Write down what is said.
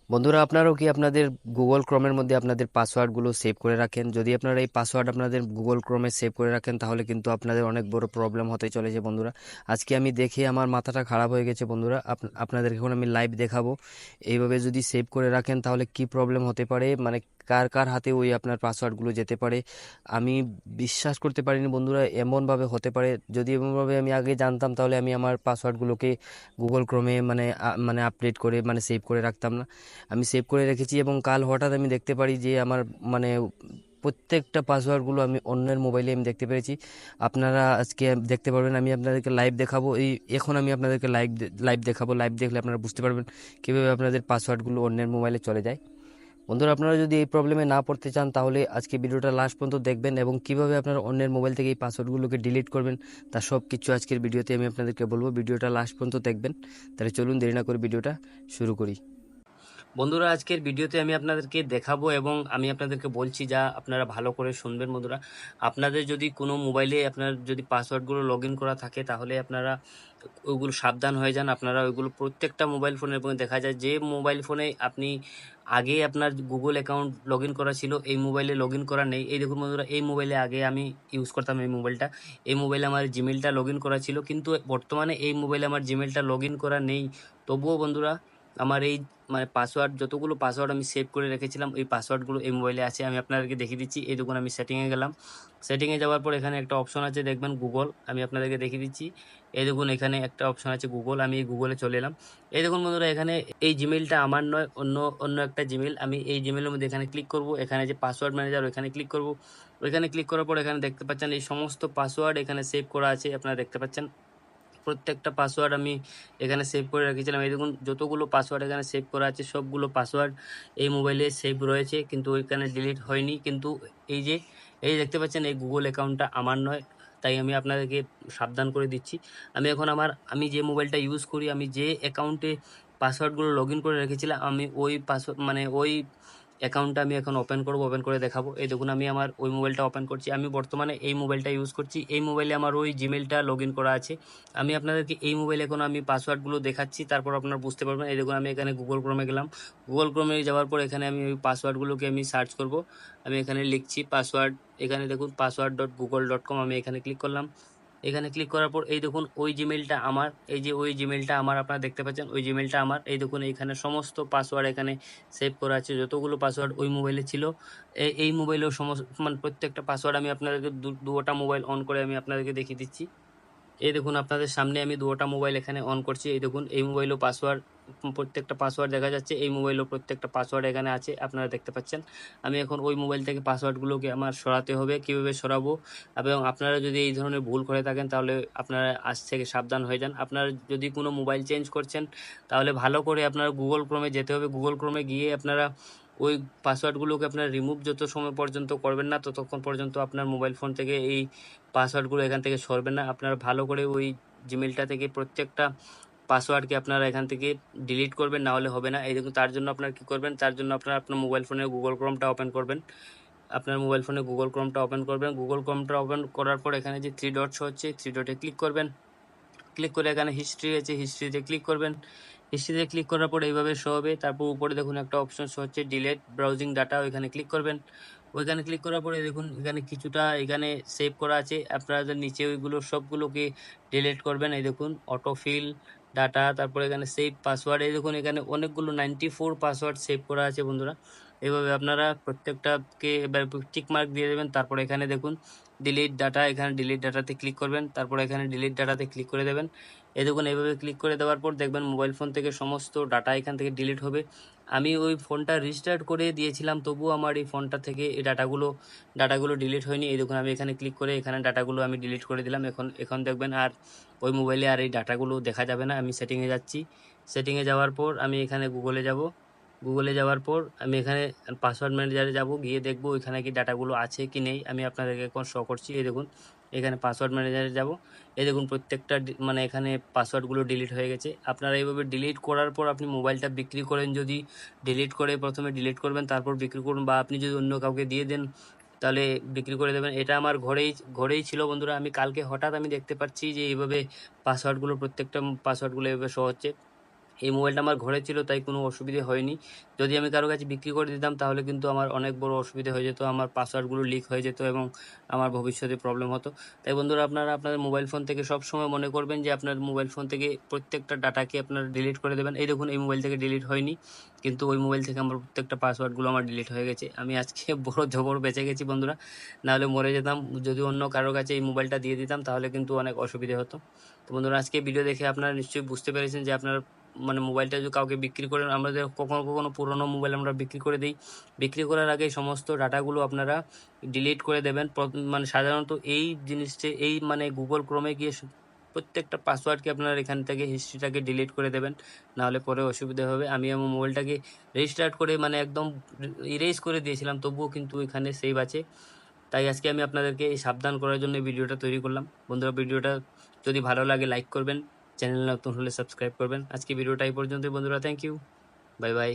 বন্ধুরা, আপনারাও কি আপনাদের গুগল ক্রোমের মধ্যে আপনাদের পাসওয়ার্ডগুলো সেভ করে রাখেন? যদি আপনারা এই পাসওয়ার্ড আপনাদের গুগল ক্রোমে সেভ করে রাখেন তাহলে কিন্তু আপনাদের অনেক বড় প্রবলেম হতে চলেছে বন্ধুরা। আজকে আমি দেখে আমার মাথাটা খারাপ হয়ে গেছে বন্ধুরা। আপনাদেরকে এখন আমি লাইভ দেখাবো এইভাবে যদি সেভ করে রাখেন তাহলে কি প্রবলেম হতে পারে, মানে কার কার হাতে ওই আপনার পাসওয়ার্ডগুলো যেতে পারে। আমি বিশ্বাস করতে পারিনি বন্ধুরা, এমনভাবে হতে পারে। যদি এমনভাবে আমি আগে জানতাম তাহলে আমি আমার পাসওয়ার্ডগুলোকে গুগল ক্রোমে মানে আপডেট করে মানে সেভ করে রাখতাম না। আমি সেভ করে রেখেছি এবং কাল হঠাৎ আমি দেখতে পারি যে আমার মানে প্রত্যেকটা পাসওয়ার্ডগুলো আমি অন্যের মোবাইলে আমি দেখতে পেরেছি। আপনারা আজকে দেখতে পারবেন, আমি আপনাদেরকে লাইভ দেখাবো। এখন আমি আপনাদেরকে লাইভ দেখাবো। লাইভ দেখলে আপনারা বুঝতে পারবেন কীভাবে আপনাদের পাসওয়ার্ডগুলো অন্যের মোবাইলে চলে যায়। বন্ধুরা, আপনারা যদি এই প্রবলেমে না পড়তে চান তাহলে আজকে ভিডিওটা লাস্ট পর্যন্ত দেখবেন এবং কিভাবে আপনারা অন্যের মোবাইল থেকে এই পাসওয়ার্ডগুলোকে ডিলিট করবেন তার সব কিছু আজকের ভিডিওতে আমি আপনাদেরকে বলবো। ভিডিওটা লাস্ট পর্যন্ত দেখবেন। তাহলে চলুন দেরি না করে ভিডিওটা শুরু করি। বন্ধুরা, আজকের ভিডিওতে আমি আপনাদেরকে দেখাবো এবং আমি আপনাদেরকে বলছি যা আপনারা ভালো করে শুনবেন। বন্ধুরা, আপনাদের যদি কোনো মোবাইলে আপনার যদি পাসওয়ার্ডগুলো লগ ইন করা থাকে তাহলে আপনারা ওইগুলো সাবধান হয়ে যান। আপনারা ওইগুলো প্রত্যেকটা মোবাইল ফোনের মধ্যে দেখা যায় যে মোবাইল ফোনে আপনি আগে আপনার গুগল অ্যাকাউন্ট লগ ইন করা ছিল এই মোবাইলে লগ ইন করা নেই। এই দেখুন বন্ধুরা, এই মোবাইলে আগে আমি ইউজ করতাম এই মোবাইলে আমার জিমেলটা লগ ইন করা ছিল, কিন্তু বর্তমানে এই মোবাইলে আমার জিমেলটা লগ ইন করা নেই। তবুও বন্ধুরা, আমার এই মানে পাসওয়ার্ড যতগুলো পাসওয়ার্ড আমি সেভ করে রেখেছিলাম এই পাসওয়ার্ডগুলো এই মোবাইলে আছে। আমি আপনাদেরকে দেখিয়ে দিচ্ছি। এই দেখুন, আমি সেটিংয়ে গেলাম। সেটিংয়ে যাওয়ার পর এখানে একটা অপশন আছে, দেখবেন গুগল। আমি আপনাদেরকে দেখিয়ে দিচ্ছি। এই দেখুন, এখানে একটা অপশন আছে গুগল। আমি এই গুগলে চলে এলাম। এই দেখুন বন্ধুরা, এখানে এই জিমেলটা আমার নয়, অন্য অন্য একটা জিমেল। আমি এই জিমেলের মধ্যে এখানে ক্লিক করব। এখানে যে পাসওয়ার্ড ম্যানেজার ওইখানে ক্লিক করব। ওইখানে ক্লিক করার পর এখানে দেখতে পাচ্ছেন এই সমস্ত পাসওয়ার্ড এখানে সেভ করা আছে। আপনারা দেখতে পাচ্ছেন প্রত্যেকটা পাসওয়ার্ড আমি এখানে সেভ করে রেখেছিলাম। এই দেখুন, যতগুলো পাসওয়ার্ড এখানে সেভ করা আছে সবগুলো পাসওয়ার্ড এই মোবাইলে সেভ রয়েছে, কিন্তু ওইখানে ডিলিট হয়নি। কিন্তু এই যে এই দেখতে পাচ্ছেন এই গুগল অ্যাকাউন্টটা আমার নয়, তাই আমি আপনাদেরকে সাবধান করে দিচ্ছি। আমি যে মোবাইলটা ইউজ করি, আমি যে অ্যাকাউন্টে পাসওয়ার্ডগুলো লগ ইন করে রেখেছিলাম, আমি ওই পাসওয়ার্ড মানে ওই অ্যাকাউন্টটা আমি এখন ওপেন করব, ওপেন করে দেখাবো। এই দেখুন, আমি আমার ওই মোবাইলটা ওপেন করছি। আমি বর্তমানে এই মোবাইলটা ইউজ করছি। এই মোবাইলে আমার ওই জিমেলটা লগ ইন করা আছে। আমি আপনাদেরকে এই মোবাইলে এখন আমি পাসওয়ার্ডগুলো দেখাচ্ছি, তারপর আপনারা বুঝতে পারবেন। এই দেখুন, আমি এখানে গুগল ক্রোমে গেলাম। গুগল ক্রোমে যাওয়ার পর এখানে আমি ওই পাসওয়ার্ডগুলোকে আমি সার্চ করব। আমি এখানে লিখছি পাসওয়ার্ড। এখানে দেখুন password.google.com, আমি এখানে ক্লিক করলাম। এখানে ক্লিক করার পর এই দেখুন ওই জিমেলটা আমার। এই যে ওই জিমেলটা আমার, আপনারা দেখতে পাচ্ছেন ওই জিমেলটা আমার। এই দেখুন, এইখানে সমস্ত পাসওয়ার্ড এখানে সেভ করা আছে। যতগুলো পাসওয়ার্ড ওই মোবাইলে ছিল এই মোবাইলেও সমস্ত মানে প্রত্যেকটা পাসওয়ার্ড আমি আপনাদেরকে দুটা মোবাইল অন করে আমি আপনাদেরকে দেখিয়ে দিচ্ছি। এই দেখুন, আপনাদের সামনে আমি দুটো মোবাইল এখানে অন করছি। এই দেখুন, এই মোবাইলও পাসওয়ার্ড প্রত্যেকটা পাসওয়ার্ড দেখা যাচ্ছে। এই মোবাইলও প্রত্যেকটা পাসওয়ার্ড এখানে আছে, আপনারা দেখতে পাচ্ছেন। আমি এখন ওই মোবাইল থেকে পাসওয়ার্ডগুলোকে আমার সরাতে হবে। কীভাবে সরাবো এবং আপনারা যদি এই ধরনের ভুল করে থাকেন তাহলে আপনারা আজ থেকে সাবধান হয়ে যান। আপনারা যদি কোনো মোবাইল চেঞ্জ করছেন তাহলে ভালো করে আপনারা গুগল ক্রোমে যেতে হবে। গুগল ক্রোমে গিয়ে আপনারা ওই পাসওয়ার্ডগুলোকে আপনারা রিমুভ যত সময় পর্যন্ত করবেন না ততক্ষণ পর্যন্ত আপনার মোবাইল ফোন থেকে এই পাসওয়ার্ডগুলো এখান থেকে সরবে না। আপনারা ভালো করে ওই জিমেলটা থেকে প্রত্যেকটা পাসওয়ার্ডকে আপনারা এখান থেকে ডিলিট করবেন, না হলে হবে না। এই দেখুন, তার জন্য আপনারা কী করবেন, তার জন্য আপনারা আপনার মোবাইল ফোনে গুগল ক্রোমটা ওপেন করবেন। আপনার মোবাইল ফোনে গুগল ক্রোমটা ওপেন করবেন। গুগল ক্রোমটা ওপেন করার পর এখানে যে থ্রি ডটস হচ্ছে, থ্রি ডটে ক্লিক করবেন। ক্লিক করে এখানে হিস্ট্রি আছে, হিস্ট্রিতে ক্লিক করবেন। হিস্ট্রিতে ক্লিক করার পর এইভাবে শো হবে। তারপর উপরে দেখুন একটা অপশন শো হচ্ছে ডিলেট ব্রাউজিং ডাটা, ওইখানে ক্লিক করবেন। ওইখানে ক্লিক করার পরে দেখুন এখানে কিছুটা এখানে সেভ করা আছে। আপনারা নিচে ওইগুলো সবগুলোকে ডিলিট করবেন। এই দেখুন অটোফিল ডাটা, তারপরে এখানে সেভ পাসওয়ার্ড। এই দেখুন এখানে অনেকগুলো 94 পাসওয়ার্ড সেভ করা আছে বন্ধুরা। এইভাবে আপনারা প্রত্যেকটাকে এবার টিক মার্ক দিয়ে দেবেন। তারপরে এখানে দেখুন ডিলিট ডাটা, এখানে ডিলিট ডাটাতে ক্লিক করবেন। তারপর এখানে ডিলিট ডাটাতে ক্লিক করে দেবেন। এই দেখুন, এইভাবে ক্লিক করে দেওয়ার পর দেখবেন মোবাইল ফোন থেকে সমস্ত ডাটা এখান থেকে ডিলিট হবে। আমি ওই ফোনটা রিস্টার্ট করে দিয়েছিলাম, তবুও আমার এই ফোনটা থেকে এই ডাটাগুলো ডিলিট হয়নি। এই দেখুন, আমি এখানে ক্লিক করে এখানে ডাটাগুলো আমি ডিলিট করে দিলাম। এখন দেখবেন আর ওই মোবাইলে আর এই ডাটাগুলো দেখা যাবে না। আমি সেটিংয়ে যাচ্ছি। সেটিংয়ে যাওয়ার পর আমি এখানে গুগলে যাব। গুগলে যাওয়ার পর আমি এখানে পাসওয়ার্ড ম্যানেজারে যাব, গিয়ে দেখবো এখানে কি ডাটাগুলো আছে কি নেই। আমি আপনাদেরকে এখন শো করছি। এই দেখুন, এখানে পাসওয়ার্ড ম্যানেজারে যাব। এই দেখুন প্রত্যেকটা মানে এখানে পাসওয়ার্ডগুলো ডিলিট হয়ে গেছে। আপনারা এইভাবে ডিলিট করার পর আপনি মোবাইলটা বিক্রি করেন, যদি ডিলিট করে প্রথমে ডিলিট করবেন তারপর বিক্রি করুন, বা আপনি যদি অন্য কাউকে দিয়ে দেন তাহলে বিক্রি করে দেবেন। এটা আমার ঘরেই ছিল বন্ধুরা। আমি কালকে হঠাৎ আমি দেখতে পাচ্ছি যে এইভাবে প্রত্যেকটা পাসওয়ার্ডগুলো এভাবে শো হচ্ছে। এই মোবাইলটা আমার ঘরে ছিল, তাই কোনো অসুবিধে হয়নি। যদি আমি কারো কাছে বিক্রি করে দিতাম তাহলে কিন্তু আমার অনেক বড় অসুবিধা হয়ে যেত, আমার পাসওয়ার্ডগুলো লিক হয়ে যেত এবং আমার ভবিষ্যতে প্রবলেম হতো। তাই বন্ধুরা, আপনারা আপনাদের মোবাইল ফোন থেকে সবসময় মনে করবেন যে আপনার মোবাইল ফোন থেকে প্রত্যেকটা ডাটাকে আপনারা ডিলিট করে দেবেন। এই দেখুন, এই মোবাইল থেকে ডিলিট হয়নি, কিন্তু ওই মোবাইল থেকে আমার প্রত্যেকটা পাসওয়ার্ডগুলো আমার ডিলিট হয়ে গেছে। আমি আজকে বড় জবর বেঁচে গেছি বন্ধুরা, নাহলে মরে যেতাম। যদি অন্য কারোর কাছে এই মোবাইলটা দিয়ে দিতাম তাহলে কিন্তু অনেক অসুবিধে হতো। তো বন্ধুরা, আজকে ভিডিও দেখে আপনারা নিশ্চয়ই বুঝতে পেরেছেন যে আপনার মানে মোবাইলটা যদি কাউকে বিক্রি করেন, আমাদের কখনো কখনো পুরোনো মোবাইল আমরা বিক্রি করে দিই। বিক্রি করার আগে সমস্ত ডাটাগুলো আপনারা ডিলিট করে দেবেন। মানে সাধারণত এই জিনিসটা এই মানে গুগল ক্রোমে গিয়ে প্রত্যেকটা পাসওয়ার্ডকে আপনারা এখান থেকে হিস্ট্রিটাকে ডিলিট করে দেবেন, নাহলে পরে অসুবিধা হবে। আমি আমার মোবাইলটাকে রেজিস্টার্ট করে মানে একদম ইরেজ করে দিয়েছিলাম, তবুও কিন্তু এখানে সেভ আছে। তাই আজকে আমি আপনাদেরকে এই সাবধান করার জন্য এই ভিডিওটা তৈরি করলাম। বন্ধুরা, ভিডিওটা যদি ভালো লাগে লাইক করবেন, চ্যানেল নতুন হলে সাবস্ক্রাইব করবেন। আজকে ভিডিওটা এই পর্যন্তই বন্ধুরা, থ্যাংক ইউ, বাই বাই।